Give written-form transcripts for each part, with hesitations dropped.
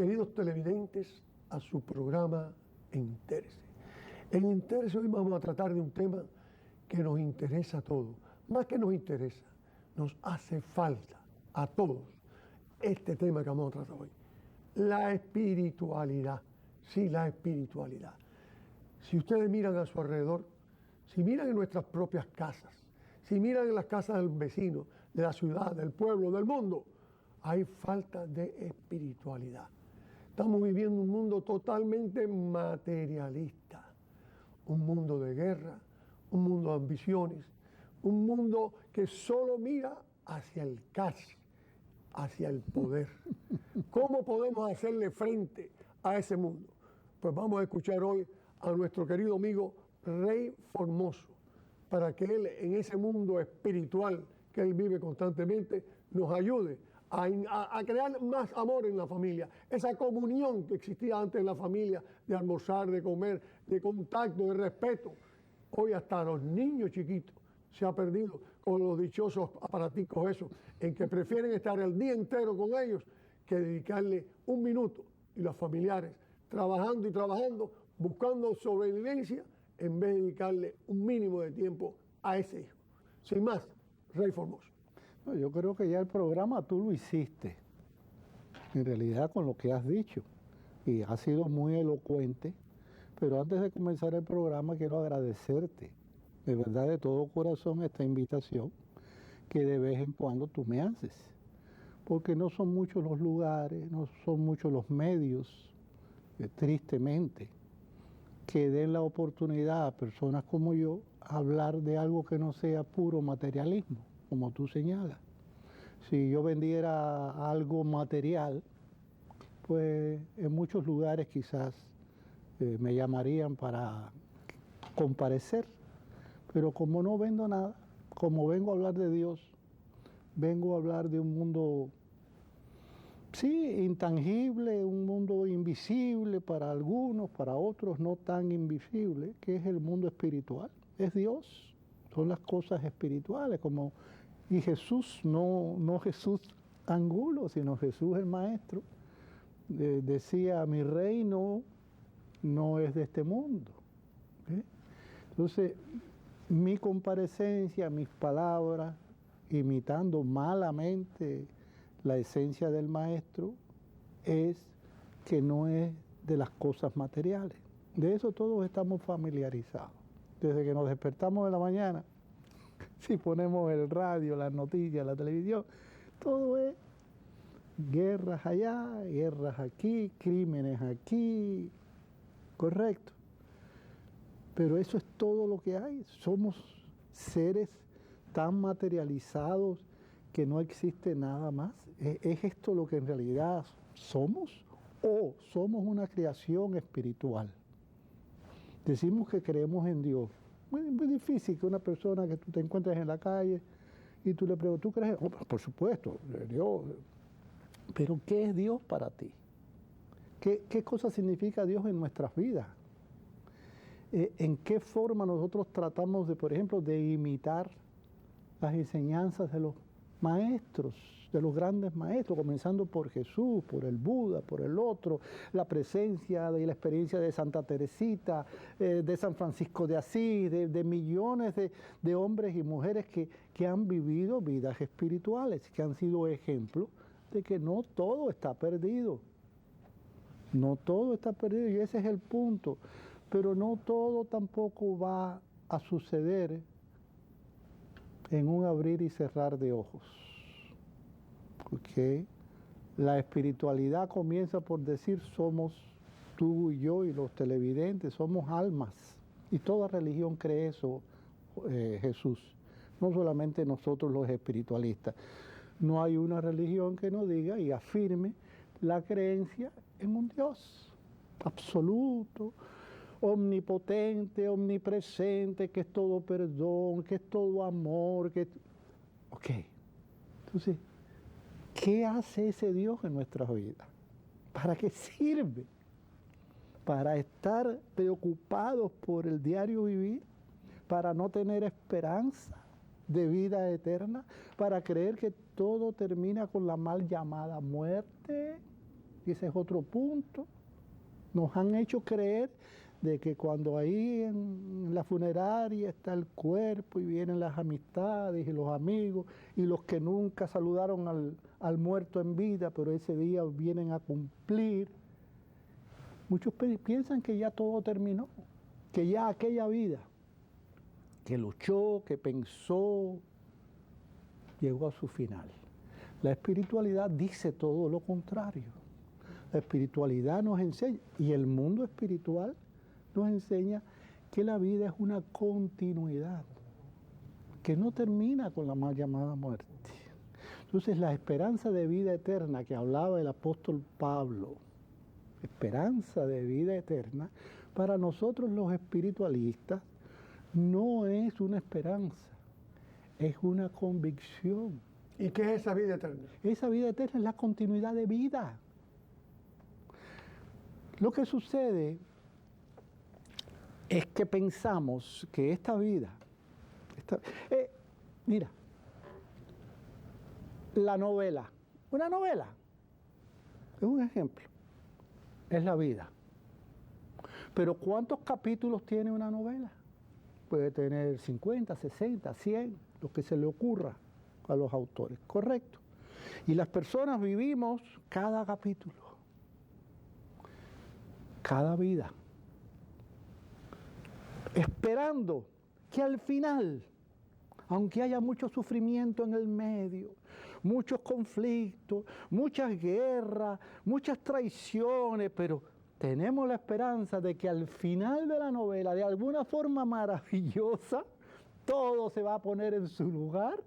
queridos televidentes, a su programa Entérese. En Entérese hoy vamos a tratar de un tema que nos interesa a todos. Más que nos interesa, nos hace falta a todos este tema que vamos a tratar hoy. La espiritualidad. Sí, la espiritualidad. Si ustedes miran a su alrededor, si miran en nuestras propias casas, si miran en las casas del vecino, de la ciudad, del pueblo, del mundo, hay falta de espiritualidad. Estamos viviendo un mundo totalmente materialista, un mundo de guerra, un mundo de ambiciones, un mundo que solo mira hacia el cash, hacia el poder. ¿Cómo podemos hacerle frente a ese mundo? Pues vamos a escuchar hoy a nuestro querido amigo Rey Formoso, para que él en ese mundo espiritual que él vive constantemente nos ayude a crear más amor en la familia, esa comunión que existía antes en la familia, de almorzar, de comer, de contacto, de respeto. Hoy hasta los niños chiquitos se ha perdido con los dichosos aparaticos esos, en que prefieren estar el día entero con ellos que dedicarle un minuto, y los familiares trabajando y trabajando, buscando sobrevivencia, en vez de dedicarle un mínimo de tiempo a ese hijo. Sin más, Rey Formoso. No, yo creo que ya el programa tú lo hiciste, en realidad, con lo que has dicho, y has sido muy elocuente, pero antes de comenzar el programa quiero agradecerte, de verdad, de todo corazón, esta invitación que de vez en cuando tú me haces, porque no son muchos los lugares, no son muchos los medios, tristemente, que den la oportunidad a personas como yo a hablar de algo que no sea puro materialismo, como tú señalas. Si yo vendiera algo material, pues en muchos lugares quizás me llamarían para comparecer, pero como no vendo nada, como vengo a hablar de Dios, vengo a hablar de un mundo, sí, intangible, un mundo invisible para algunos, para otros no tan invisible, que es el mundo espiritual. Es Dios, son las cosas espirituales, como, y Jesús, no Jesús Angulo, sino Jesús el Maestro, decía, mi reino no es de este mundo. ¿Sí? Entonces, mi comparecencia, mis palabras, imitando malamente la esencia del Maestro, es que no es de las cosas materiales. De eso todos estamos familiarizados. Desde que nos despertamos en la mañana, si ponemos el radio, las noticias, la televisión, todo es guerras allá, guerras aquí, crímenes aquí, correcto. Pero eso es todo lo que hay. Somos seres tan materializados que no existe nada más. ¿Es esto lo que en realidad somos? ¿O somos una creación espiritual? Decimos que creemos en Dios. Muy difícil que una persona que tú te encuentres en la calle y tú le preguntas, ¿tú crees? Oh, por supuesto, Dios. Pero ¿qué es Dios para ti? ¿Qué cosa significa Dios en nuestras vidas? ¿En qué forma nosotros tratamos de, por ejemplo, de imitar las enseñanzas de los maestros, de los grandes maestros, comenzando por Jesús, por el Buda, por el otro, la presencia y la experiencia de Santa Teresita, de San Francisco de Asís, de millones de hombres y mujeres que han vivido vidas espirituales, que han sido ejemplos de que no todo está perdido. No todo está perdido y ese es el punto. Pero no todo tampoco va a suceder en un abrir y cerrar de ojos. Porque la espiritualidad comienza por decir somos tú y yo y los televidentes, somos almas. Y toda religión cree eso, Jesús. No solamente nosotros los espiritualistas. No hay una religión que no diga y afirme la creencia en un Dios absoluto, omnipotente, omnipresente, que es todo perdón, que es todo amor, que... Ok, entonces, ¿qué hace ese Dios en nuestras vidas? ¿Para qué sirve? ¿Para estar preocupados por el diario vivir? ¿Para no tener esperanza de vida eterna? ¿Para creer que todo termina con la mal llamada muerte? Y ese es otro punto. Nos han hecho creer de que cuando ahí en la funeraria está el cuerpo y vienen las amistades y los amigos y los que nunca saludaron al muerto en vida, pero ese día vienen a cumplir. Muchos piensan que ya todo terminó, que ya aquella vida que luchó, que pensó, llegó a su final. La espiritualidad dice todo lo contrario. La espiritualidad nos enseña, y el mundo espiritual nos enseña que la vida es una continuidad, que no termina con la mal llamada muerte. Entonces la esperanza de vida eterna que hablaba el apóstol Pablo, esperanza de vida eterna, para nosotros los espiritualistas no es una esperanza, es una convicción. ¿Y qué es esa vida eterna? Esa vida eterna es la continuidad de vida. Lo que sucede es que pensamos que esta vida, mira, la novela, una novela, es un ejemplo, es la vida. Pero ¿cuántos capítulos tiene una novela? Puede tener 50, 60, 100, lo que se le ocurra a los autores, correcto. Y las personas vivimos cada capítulo, cada vida, esperando que al final, aunque haya mucho sufrimiento en el medio, muchos conflictos, muchas guerras, muchas traiciones, pero tenemos la esperanza de que al final de la novela, de alguna forma maravillosa, todo se va a poner en su lugar,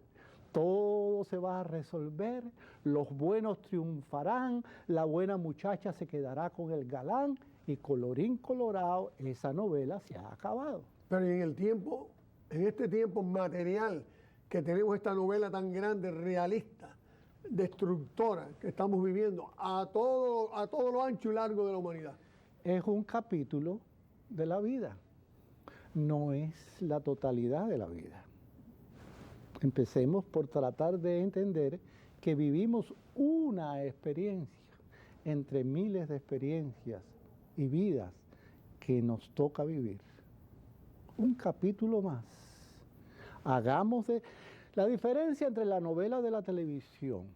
todo se va a resolver, los buenos triunfarán, la buena muchacha se quedará con el galán y colorín colorado, esa novela se ha acabado. Pero en este tiempo material que tenemos esta novela tan grande, realista, destructora que estamos viviendo a todo lo ancho y largo de la humanidad. Es un capítulo de la vida, no es la totalidad de la vida. Empecemos por tratar de entender que vivimos una experiencia entre miles de experiencias y vidas que nos toca vivir. Un capítulo más. Hagamos de la diferencia entre la novela de la televisión,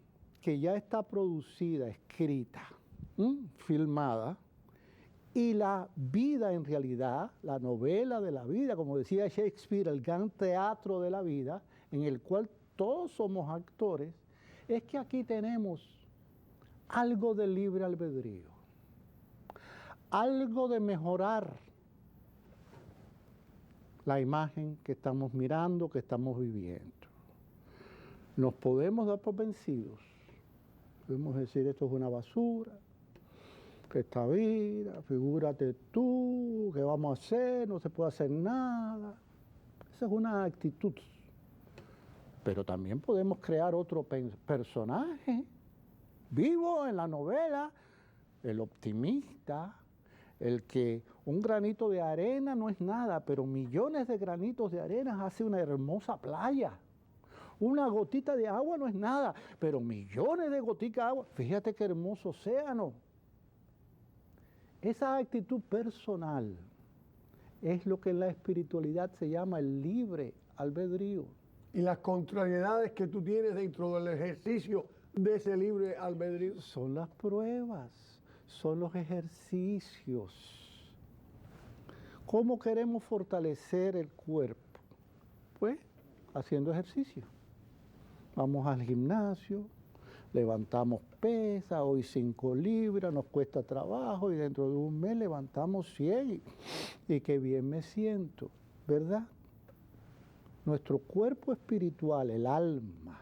que ya está producida, escrita, filmada, y la vida en realidad, la novela de la vida, como decía Shakespeare, el gran teatro de la vida, en el cual todos somos actores, es que aquí tenemos algo de libre albedrío, algo de mejorar la imagen que estamos mirando, que estamos viviendo. Nos podemos dar por vencidos, podemos decir esto es una basura, que esta vida, figúrate tú, ¿qué vamos a hacer? No se puede hacer nada. Esa es una actitud. Pero también podemos crear otro personaje vivo en la novela, el optimista, el que un granito de arena no es nada, pero millones de granitos de arena hace una hermosa playa. Una gotita de agua no es nada, pero millones de gotitas de agua, fíjate qué hermoso océano. Esa actitud personal es lo que en la espiritualidad se llama el libre albedrío. Y las contrariedades que tú tienes dentro del ejercicio de ese libre albedrío son las pruebas, son los ejercicios. ¿Cómo queremos fortalecer el cuerpo? Pues haciendo ejercicio. Vamos al gimnasio, levantamos pesas, hoy 5 libras, nos cuesta trabajo y dentro de un mes levantamos 100 y qué bien me siento, ¿verdad? Nuestro cuerpo espiritual, el alma,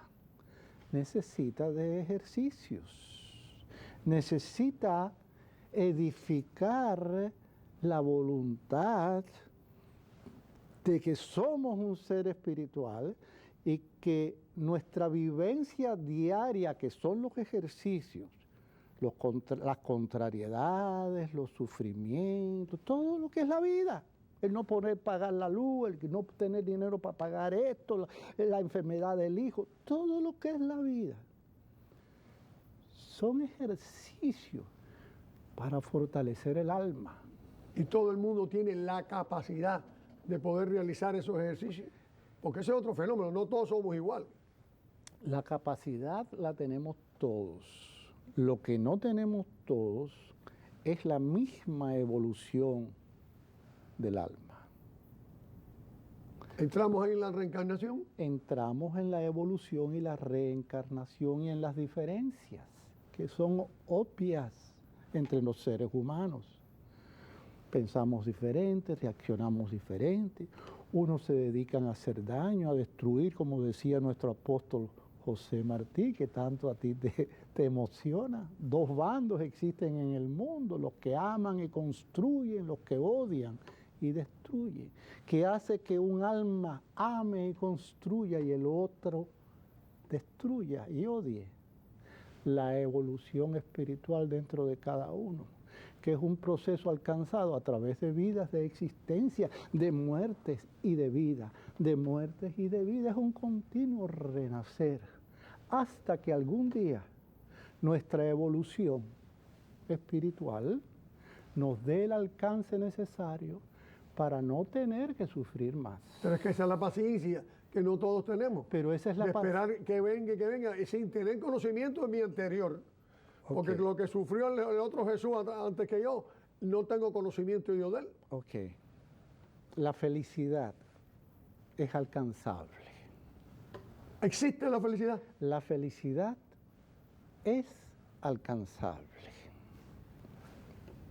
necesita de ejercicios, necesita edificar la voluntad de que somos un ser espiritual y que nuestra vivencia diaria, que son los ejercicios, las contrariedades, los sufrimientos, todo lo que es la vida, el no poder pagar la luz, el no tener dinero para pagar esto, la enfermedad del hijo, todo lo que es la vida, son ejercicios para fortalecer el alma. Y todo el mundo tiene la capacidad de poder realizar esos ejercicios, porque ese es otro fenómeno, no todos somos iguales. La capacidad la tenemos todos. Lo que no tenemos todos es la misma evolución del alma. Entramos ahí en la reencarnación. Entramos en la evolución y la reencarnación y en las diferencias que son obvias entre los seres humanos. Pensamos diferente, reaccionamos diferente. Unos se dedican a hacer daño, a destruir, como decía nuestro apóstol José Martí, que tanto a ti te emociona. Dos bandos existen en el mundo, los que aman y construyen, los que odian y destruyen. Que hace que un alma ame y construya y el otro destruya y odie. La evolución espiritual dentro de cada uno, que es un proceso alcanzado a través de vidas de existencia, de muertes y de vida, de muertes y de vida. Es un continuo renacer, hasta que algún día nuestra evolución espiritual nos dé el alcance necesario para no tener que sufrir más. Pero es que esa es la paciencia que no todos tenemos. Pero esa es la de esperar que venga, y sin tener conocimiento de mi anterior. Porque Okay. lo que sufrió el otro Jesús antes que yo, no tengo conocimiento yo de él. Ok. La felicidad es alcanzable. ¿Existe la felicidad? La felicidad es alcanzable.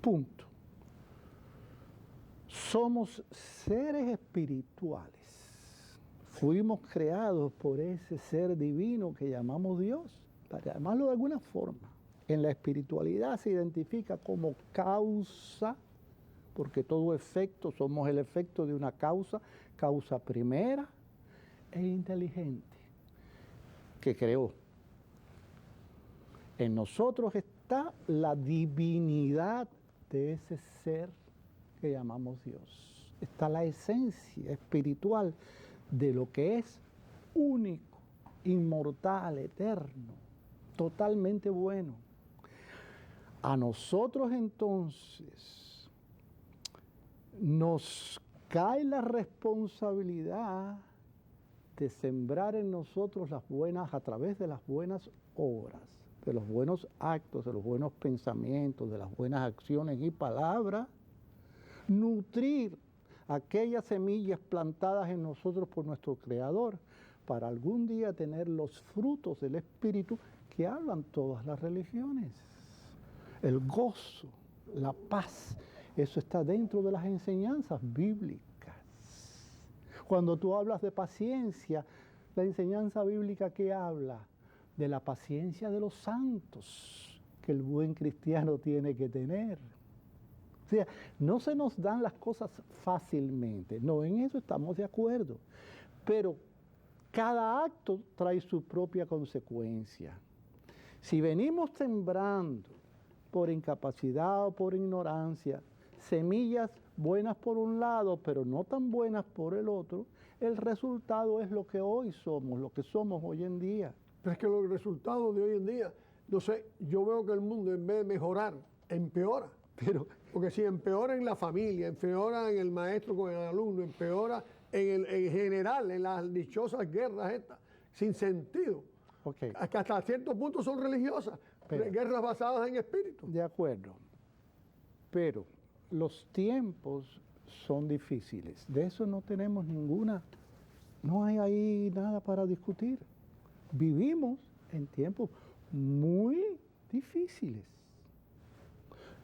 Punto. Somos seres espirituales. Fuimos creados por ese ser divino que llamamos Dios, para llamarlo de alguna forma. En la espiritualidad se identifica como causa, porque todo efecto, somos el efecto de una causa, causa primera e inteligente, que creó. En nosotros está la divinidad de ese ser que llamamos Dios. Está la esencia espiritual de lo que es único, inmortal, eterno, totalmente bueno. A nosotros entonces nos cae la responsabilidad de sembrar en nosotros las buenas, a través de las buenas obras, de los buenos actos, de los buenos pensamientos, de las buenas acciones y palabras, nutrir aquellas semillas plantadas en nosotros por nuestro Creador, para algún día tener los frutos del Espíritu que hablan todas las religiones. El gozo, la paz, eso está dentro de las enseñanzas bíblicas. Cuando tú hablas de paciencia, la enseñanza bíblica que habla de la paciencia de los santos que el buen cristiano tiene que tener. O sea, no se nos dan las cosas fácilmente, no, en eso estamos de acuerdo, pero cada acto trae su propia consecuencia. Si venimos sembrando por incapacidad o por ignorancia semillas buenas por un lado, pero no tan buenas por el otro, el resultado es lo que hoy somos, lo que somos hoy en día. Pero es que los resultados de hoy en día, no sé, yo veo que el mundo en vez de mejorar, empeora. Porque si empeora en la familia, empeora en el maestro con el alumno, empeora en general, en las dichosas guerras estas, sin sentido. Okay. Que hasta cierto punto son religiosas, guerras basadas en espíritu. De acuerdo, pero los tiempos son difíciles, de eso no tenemos ninguna, no hay ahí nada para discutir. Vivimos en tiempos muy difíciles,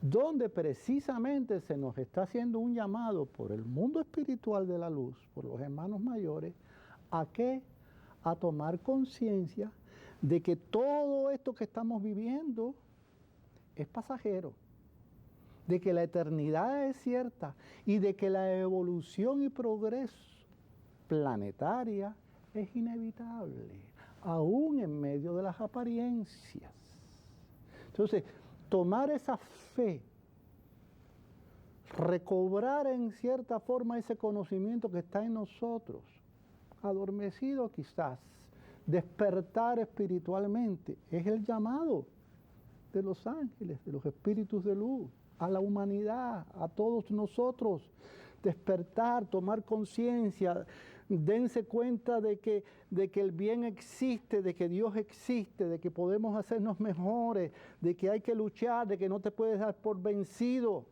donde precisamente se nos está haciendo un llamado por el mundo espiritual de la luz, por los hermanos mayores, ¿a qué? A tomar conciencia de que todo esto que estamos viviendo es pasajero, de que la eternidad es cierta y de que la evolución y progreso planetaria es inevitable, aún en medio de las apariencias. Entonces, tomar esa fe, recobrar en cierta forma ese conocimiento que está en nosotros, adormecido quizás, despertar espiritualmente, es el llamado de los ángeles, de los espíritus de luz, a la humanidad, a todos nosotros. Despertar, tomar conciencia, dense cuenta de que el bien existe, de que Dios existe, de que podemos hacernos mejores, de que hay que luchar, de que no te puedes dar por vencido,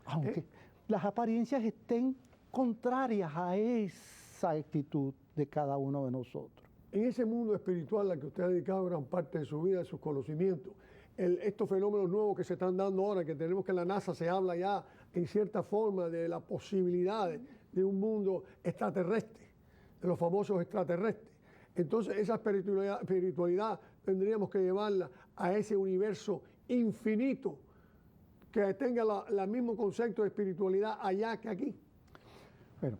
aunque las apariencias estén contrarias a esa actitud de cada uno de nosotros. En ese mundo espiritual al que usted ha dedicado gran parte de su vida, de sus conocimientos, estos fenómenos nuevos que se están dando ahora, que tenemos que en la NASA se habla ya en cierta forma de la posibilidad de un mundo extraterrestre, de los famosos extraterrestres. Entonces esa espiritualidad tendríamos que llevarla a ese universo infinito que tenga el mismo concepto de espiritualidad allá que aquí. Bueno,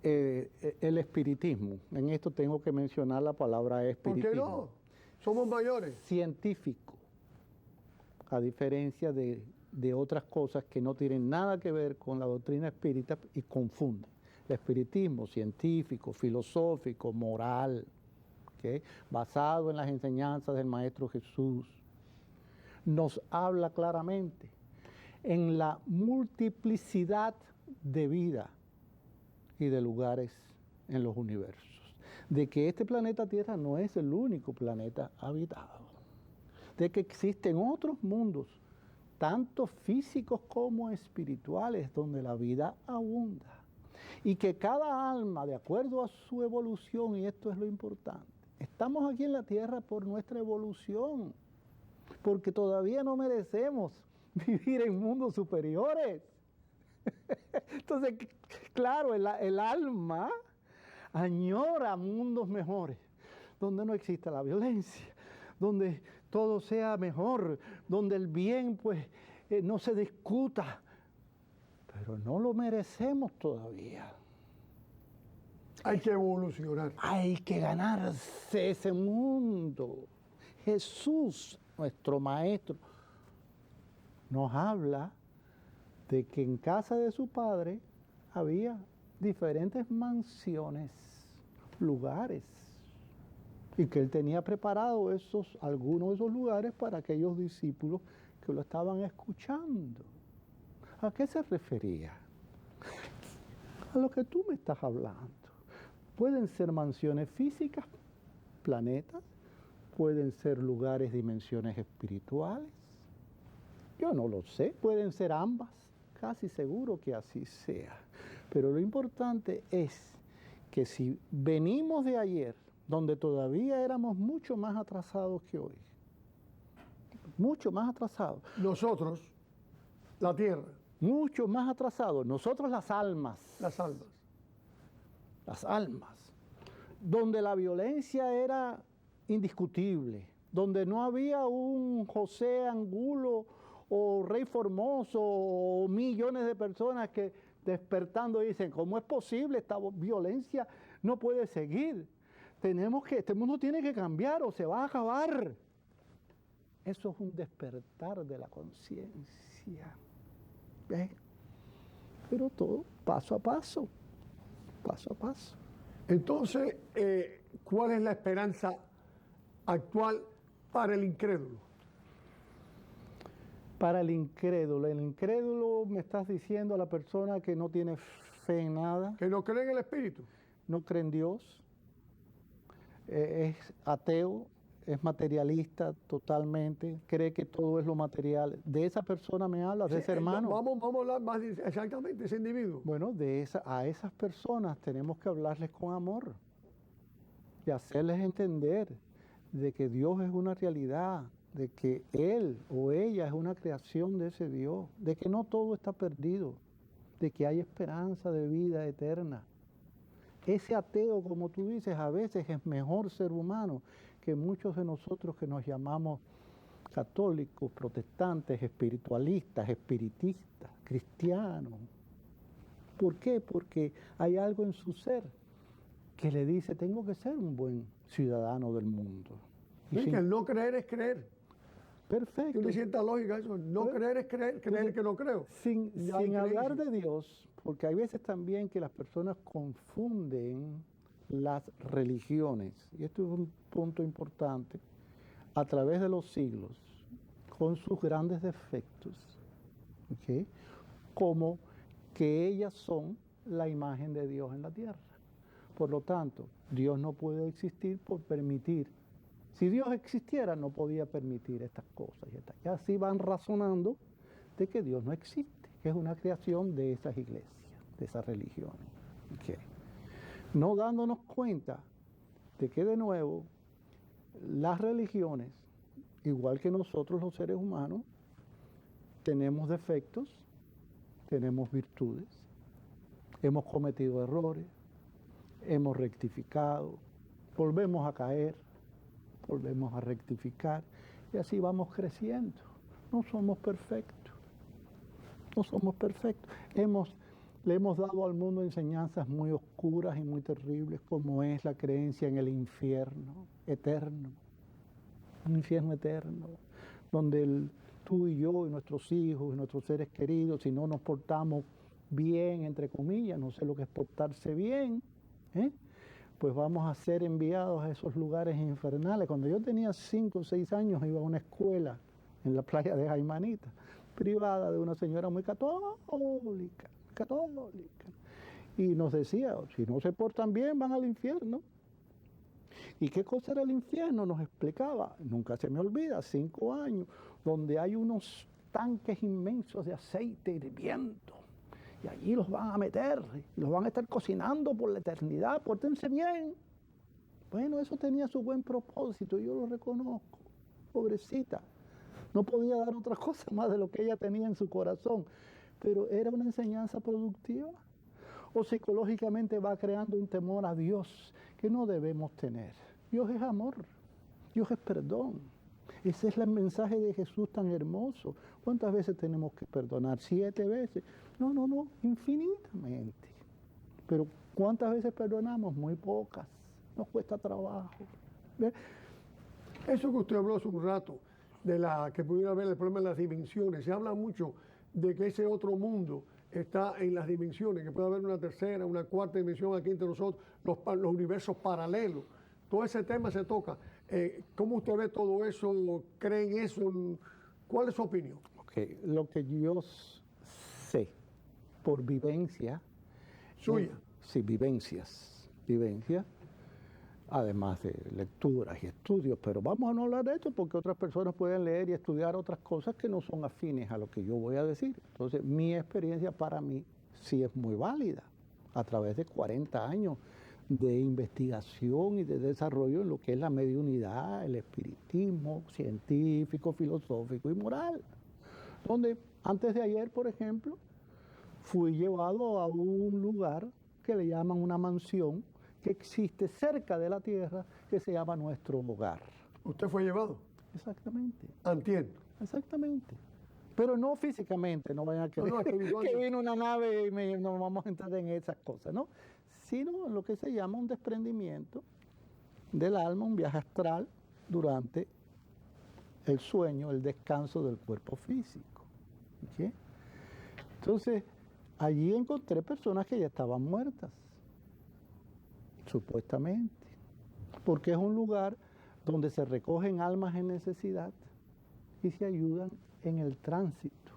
el espiritismo, en esto tengo que mencionar la palabra espiritismo. ¿Por qué no? Somos mayores. Científico, a diferencia de otras cosas que no tienen nada que ver con la doctrina espírita y confunden. El espiritismo científico, filosófico, moral, ¿okay?, basado en las enseñanzas del Maestro Jesús, nos habla claramente en la multiplicidad de vida y de lugares en los universos, de que este planeta Tierra no es el único planeta habitado, de que existen otros mundos, tanto físicos como espirituales, donde la vida abunda, y que cada alma, de acuerdo a su evolución, y esto es lo importante, estamos aquí en la Tierra por nuestra evolución, porque todavía no merecemos vivir en mundos superiores. Entonces, claro, el alma añora mundos mejores, donde no exista la violencia, donde todo sea mejor, donde el bien pues no se discuta, pero no lo merecemos todavía. Hay que evolucionar. Hay que ganarse ese mundo. Jesús, nuestro Maestro, nos habla de que en casa de su Padre había diferentes mansiones, lugares, y que Él tenía preparado algunos de esos lugares para aquellos discípulos que lo estaban escuchando. ¿A qué se refería? A lo que tú me estás hablando. Pueden ser mansiones físicas, planetas, pueden ser lugares, dimensiones espirituales. Yo no lo sé, pueden ser ambas, casi seguro que así sea. Pero lo importante es que si venimos de ayer, donde todavía éramos mucho más atrasados que hoy, mucho más atrasados. Nosotros, la Tierra. Mucho más atrasados, nosotros las almas. Las almas. Las almas. Donde la violencia era indiscutible, donde no había un José Angulo o Rey Formoso o millones de personas que despertando dicen, ¿cómo es posible? Esta violencia no puede seguir. Este mundo tiene que cambiar o se va a acabar. Eso es un despertar de la conciencia. ¿Ves? Pero todo paso a paso, paso a paso. Entonces, ¿cuál es la esperanza actual para el incrédulo? Para el incrédulo me estás diciendo a la persona que no tiene fe en nada. Que no cree en el Espíritu. No cree en Dios, es ateo, es materialista totalmente, cree que todo es lo material. ¿De esa persona me hablas, de ese hermano? Vamos a hablar más exactamente de ese individuo. Bueno, a esas personas tenemos que hablarles con amor y hacerles entender de que Dios es una realidad, de que Él o ella es una creación de ese Dios, de que no todo está perdido, de que hay esperanza de vida eterna. Ese ateo, como tú dices, a veces es mejor ser humano que muchos de nosotros que nos llamamos católicos, protestantes, espiritualistas, espiritistas, cristianos. ¿Por qué? Porque hay algo en su ser que le dice, tengo que ser un buen ciudadano del mundo. Sí, que el no creer es creer. Perfecto. Tiene cierta lógica eso. No creer es creer, creer que no creo. Sin hablar de Dios, porque hay veces también que las personas confunden las religiones, y esto es un punto importante. a través de los siglos, con sus grandes defectos, ¿okay?, como que ellas son la imagen de Dios en la tierra. Por lo tanto, Dios no puede existir por permitir. Si Dios existiera, no podía permitir estas cosas. Y así van razonando de que Dios no existe, que es una creación de esas iglesias, de esas religiones. ¿Okay? No dándonos cuenta de que, de nuevo, las religiones, igual que nosotros los seres humanos, tenemos defectos, tenemos virtudes, hemos cometido errores, hemos rectificado, volvemos a caer, volvemos a rectificar, y así vamos creciendo. No somos perfectos, no somos perfectos. Le hemos dado al mundo enseñanzas muy oscuras y muy terribles, como es la creencia en el infierno eterno, un infierno eterno, donde tú y yo y nuestros hijos y nuestros seres queridos, si no nos portamos bien, entre comillas, no sé lo que es portarse bien, pues vamos a ser enviados a esos lugares infernales. Cuando yo tenía 5 o 6 años iba a una escuela en la playa de Jaimanita, privada, de una señora muy católica, y nos decía, si no se portan bien van al infierno. ¿Y qué cosa era el infierno? Nos explicaba, nunca se me olvida, 5 años, donde hay unos tanques inmensos de aceite hirviendo, y allí los van a meter, y los van a estar cocinando por la eternidad, pórtense bien. Bueno, eso tenía su buen propósito, yo lo reconozco, pobrecita. No podía dar otra cosa más de lo que ella tenía en su corazón, pero era una enseñanza productiva. O psicológicamente va creando un temor a Dios que no debemos tener. Dios es amor, Dios es perdón. Ese es el mensaje de Jesús tan hermoso. ¿Cuántas veces tenemos que perdonar? 7 veces. No, infinitamente. Pero ¿cuántas veces perdonamos? Muy pocas. Nos cuesta trabajo. ¿Ve? Eso que usted habló hace un rato, de la que pudiera haber el problema de las dimensiones, se habla mucho de que ese otro mundo está en las dimensiones, que puede haber una tercera, una cuarta dimensión aquí entre nosotros, los universos paralelos. Todo ese tema se toca. ¿Cómo usted ve todo eso? ¿Cree en eso? ¿Cuál es su opinión? Okay. Lo que yo sé por vivencia. ¿Suya? Sí, vivencias, además de lecturas y estudios, pero vamos a no hablar de esto porque otras personas pueden leer y estudiar otras cosas que no son afines a lo que yo voy a decir. Entonces, mi experiencia para mí sí es muy válida, a través de 40 años de investigación y de desarrollo en lo que es la mediunidad, el espiritismo científico, filosófico y moral. Donde antes de ayer, por ejemplo, fui llevado a un lugar que le llaman una mansión, que existe cerca de la tierra, que se llama Nuestro Hogar. ¿Usted fue llevado? Exactamente. Antier. Exactamente. Pero no físicamente, no vayan a creer que vino una nave y no vamos a entrar en esas cosas, ¿no? Sino en lo que se llama un desprendimiento del alma, un viaje astral durante el sueño, el descanso del cuerpo físico. ¿Okay? Entonces, allí encontré personas que ya estaban muertas, supuestamente, porque es un lugar donde se recogen almas en necesidad y se ayudan en el tránsito.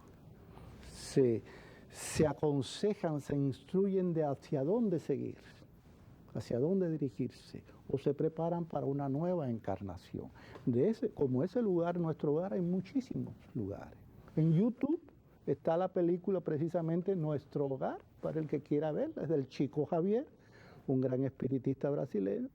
Se aconsejan, se instruyen de hacia dónde seguir, hacia dónde dirigirse, o se preparan para una nueva encarnación. Como ese lugar, Nuestro Hogar, hay muchísimos lugares. En YouTube está la película precisamente Nuestro Hogar, para el que quiera verla, es del Chico Javier, un gran espiritista brasileño,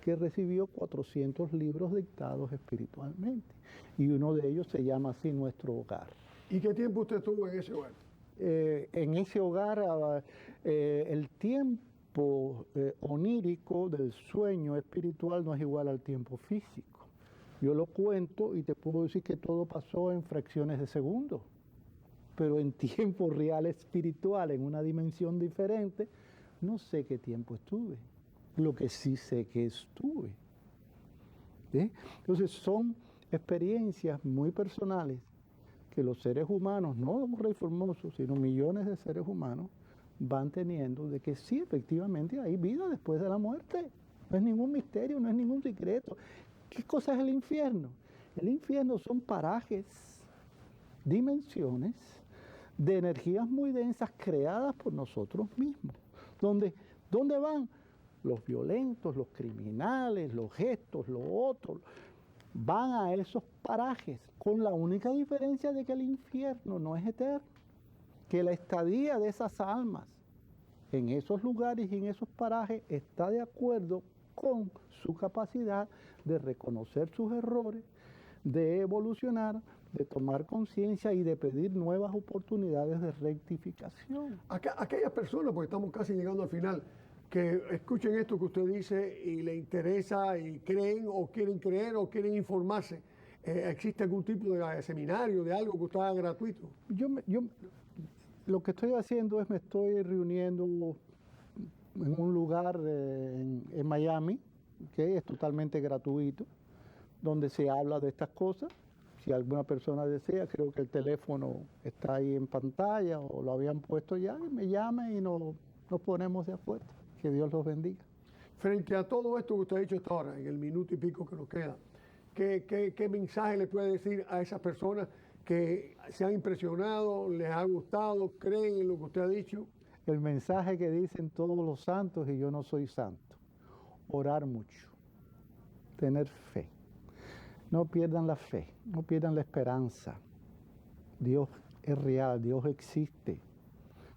que recibió 400 libros dictados espiritualmente. Y uno de ellos se llama así Nuestro Hogar. ¿Y qué tiempo usted estuvo en ese hogar? En ese hogar, el tiempo onírico del sueño espiritual no es igual al tiempo físico. Yo lo cuento y te puedo decir que todo pasó en fracciones de segundo, pero en tiempo real espiritual, en una dimensión diferente, no sé qué tiempo estuve. Lo que sí sé que estuve. ¿Sí? Entonces son experiencias muy personales que los seres humanos, no los Rey Formosos, sino millones de seres humanos, van teniendo de que sí, efectivamente, hay vida después de la muerte. No es ningún misterio, no es ningún secreto. ¿Qué cosa es el infierno? El infierno son parajes, dimensiones de energías muy densas creadas por nosotros mismos. ¿Dónde van los violentos, los criminales, los gestos, los otros? Van a esos parajes, con la única diferencia de que el infierno no es eterno, que la estadía de esas almas en esos lugares y en esos parajes está de acuerdo con su capacidad de reconocer sus errores, de evolucionar, de tomar conciencia y de pedir nuevas oportunidades de rectificación. Aquellas personas, porque estamos casi llegando al final, que escuchen esto que usted dice y le interesa y creen o quieren creer o quieren informarse, ¿existe algún tipo de seminario, de algo que usted haga gratuito? Lo que estoy haciendo es me estoy reuniendo en un lugar en Miami, que es totalmente gratuito, donde se habla de estas cosas. Si alguna persona desea, creo que el teléfono está ahí en pantalla o lo habían puesto ya, y me llama y nos ponemos de acuerdo. Que Dios los bendiga. Frente a todo esto que usted ha dicho hasta ahora, en el minuto y pico que nos queda, ¿qué mensaje le puede decir a esas personas que se han impresionado, les ha gustado, creen en lo que usted ha dicho? El mensaje que dicen todos los santos, y yo no soy santo: orar mucho, tener fe. No pierdan la fe, no pierdan la esperanza. Dios es real, Dios existe.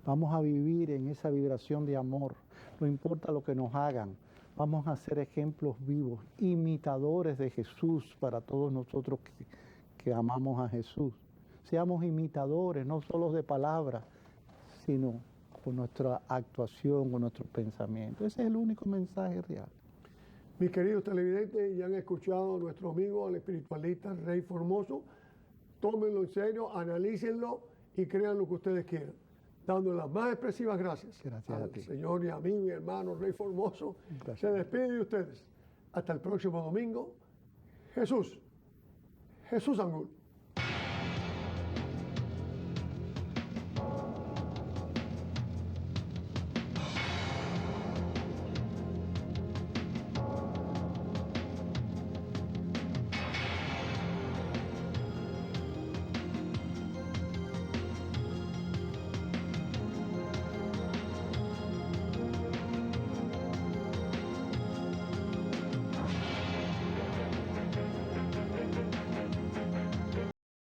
Vamos a vivir en esa vibración de amor. No importa lo que nos hagan, vamos a ser ejemplos vivos, imitadores de Jesús para todos nosotros que amamos a Jesús. Seamos imitadores, no solo de palabras, sino con nuestra actuación, con nuestros pensamientos. Ese es el único mensaje real. Mis queridos televidentes, ya han escuchado a nuestro amigo, el espiritualista Rey Formoso. Tómenlo en serio, analícenlo y crean lo que ustedes quieran. Dando las más expresivas gracias Gracias a ti. Señor y amigo y hermano Rey Formoso. Gracias. Se despide de ustedes. Hasta el próximo domingo. Jesús Angul.